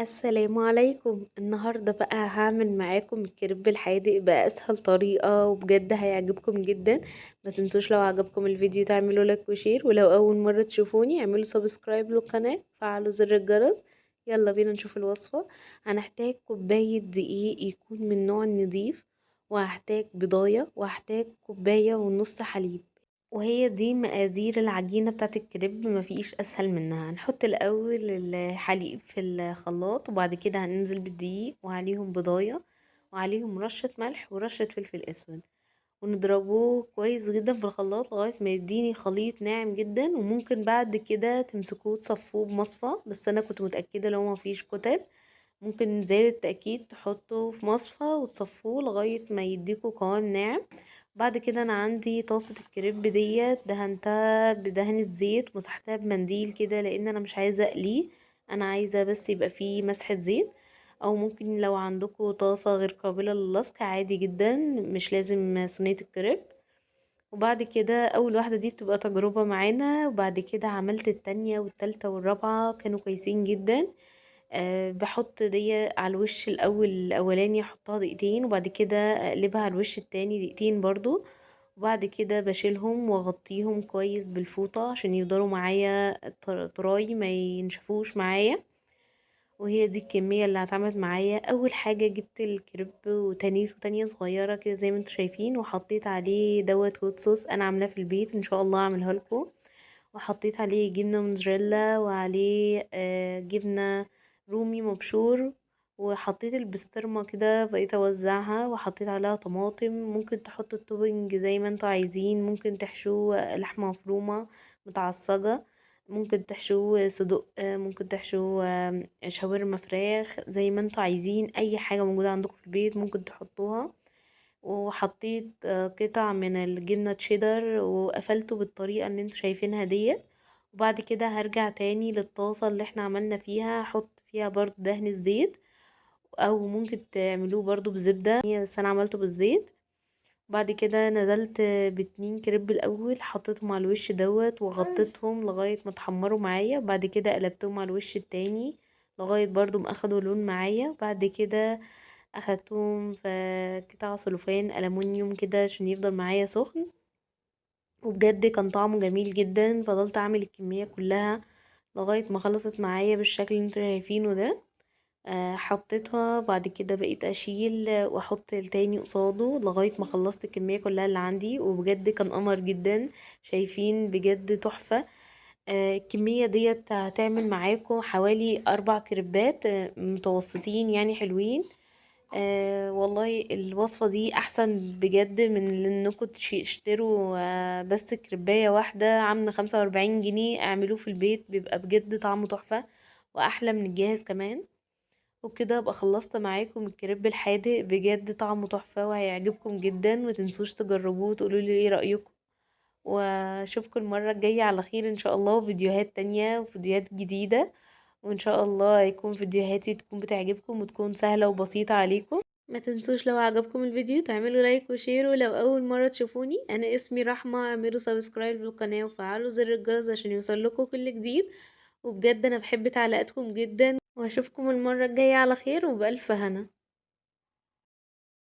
السلام عليكم. النهاردة بقى هعمل معاكم الكريب الحادق بأسهل طريقة، وبجد هيعجبكم جدا. ما تنسوش لو عجبكم الفيديو تعملوا لايك وشير، ولو أول مرة تشوفوني اعملوا سبسكرايب للقناة، فعلوا زر الجرس. يلا بينا نشوف الوصفة. هنحتاج كوباية دقيق يكون من نوع نضيف، وهحتاج بضاية، وهحتاج كوباية ونص حليب. وهي دي مقادير العجينة بتاعت الكريب، مفيش اسهل منها. هنحط الاول الحليب في الخلاط، وبعد كده هننزل بالدقيق وعليهم بضاية وعليهم رشة ملح ورشة فلفل اسود، ونضربوه كويس جدا في الخلاط لغاية ما يديني خليط ناعم جدا. وممكن بعد كده تمسكوه تصفوه بمصفى، بس انا كنت متأكدة لو مفيش كتل ممكن زي التأكيد تحطه في مصفى وتصفوه لغاية ما يديكوا قوام ناعم. بعد كده انا عندي طاسة الكريب ديت دهنتها بدهنة زيت ومسحتها بمنديل كده، لان انا مش عايزة اقليه، انا عايزة بس يبقى فيه مسحة زيت. او ممكن لو عندكم طاسة غير قابلة للصق عادي جدا، مش لازم صينية الكريب. وبعد كده اول واحدة دي بتبقى تجربة معانا، وبعد كده عملت التانية والتالتة والرابعة كانوا كويسين جدا. بحط دي على الوش الاولاني احطها دقيقتين، وبعد كده اقلبها على الوش التاني دقيقتين برضو. وبعد كده بشيلهم واغطيهم كويس بالفوطة عشان يفضلوا معايا طراي ما ينشفوش معايا. وهي دي الكمية اللي هتعمل معايا. اول حاجة جبت الكريب وتنيته تانية صغيرة كده زي ما انتوا شايفين، وحطيت عليه دوت هوت صوص انا عاملاه في البيت، ان شاء الله اعملها لكم. وحطيت عليه جبنة موتزاريلا، وعليه جبنة رومي مبشور. وحطيت البسطرمة كده بقيت اوزعها، وحطيت عليها طماطم. ممكن تحطوا التوبنج زي ما انتوا عايزين، ممكن تحشوه لحمة مفرومة متعصجة، ممكن تحشوه صدق، ممكن تحشوه شاورما فراخ، زي ما انتوا عايزين. اي حاجة موجودة عندكم في البيت ممكن تحطوها. وحطيت قطع من الجبنة تشيدر وقفلته بالطريقة اللي انتوا شايفينها ديت. وبعد كده هرجع تاني للطاسة اللي احنا عملنا فيها، احط فيها برضو دهن الزيت، او ممكن تعملوه برضو بزبدة بس انا عملته بالزيت. بعد كده نزلت باتنين كريب الاول، حطيتهم على الوش دوت وغطيتهم لغاية ما اتحمروا معايا. بعد كده قلبتهم على الوش التاني لغاية برضو ما اخدوا لون معايا. بعد كده اخدتهم في قطع سلوفان ألمونيوم كده عشان يفضل معايا سخن. وبجد كان طعمه جميل جدا. فضلت اعمل الكمية كلها لغاية ما خلصت معايا بالشكل اللي انتوا شايفينه ده. حطيتها. بعد كده بقيت اشيل واحط التاني قصاده لغاية ما خلصت الكمية كلها اللي عندي، وبجد كان قمر جدا. شايفين بجد تحفة. الكمية ديت هتعمل معاكم حوالي 4 كريبات متوسطين يعني حلوين. والله الوصفة دي احسن بجد من انكم تشتروا بس كريباية واحدة عاملة 45 جنيه. اعملوه في البيت بيبقى بجد طعمه تحفة، واحلى من الجاهز كمان. وبكده ابقى خلصت معاكم الكريب الحادق، بجد طعمه تحفة وهيعجبكم جدا. متنسوش تجربوه وتقولوا لي ايه رأيكم. واشوفكم المرة الجاية على خير ان شاء الله، وفيديوهات تانية وفيديوهات جديدة. وان شاء الله يكون فيديوهاتي تكون بتعجبكم وتكون سهلة وبسيطة عليكم. ما تنسوش لو عجبكم الفيديو تعملوا لايك وشير، ولو اول مرة تشوفوني انا اسمي رحمة اعملوا سبسكرايب للقناة وفعلوا زر الجرس عشان يوصلكوا كل جديد. وبجد انا بحب تعليقاتكم جدا، واشوفكم المرة الجاية على خير وبألف هنا.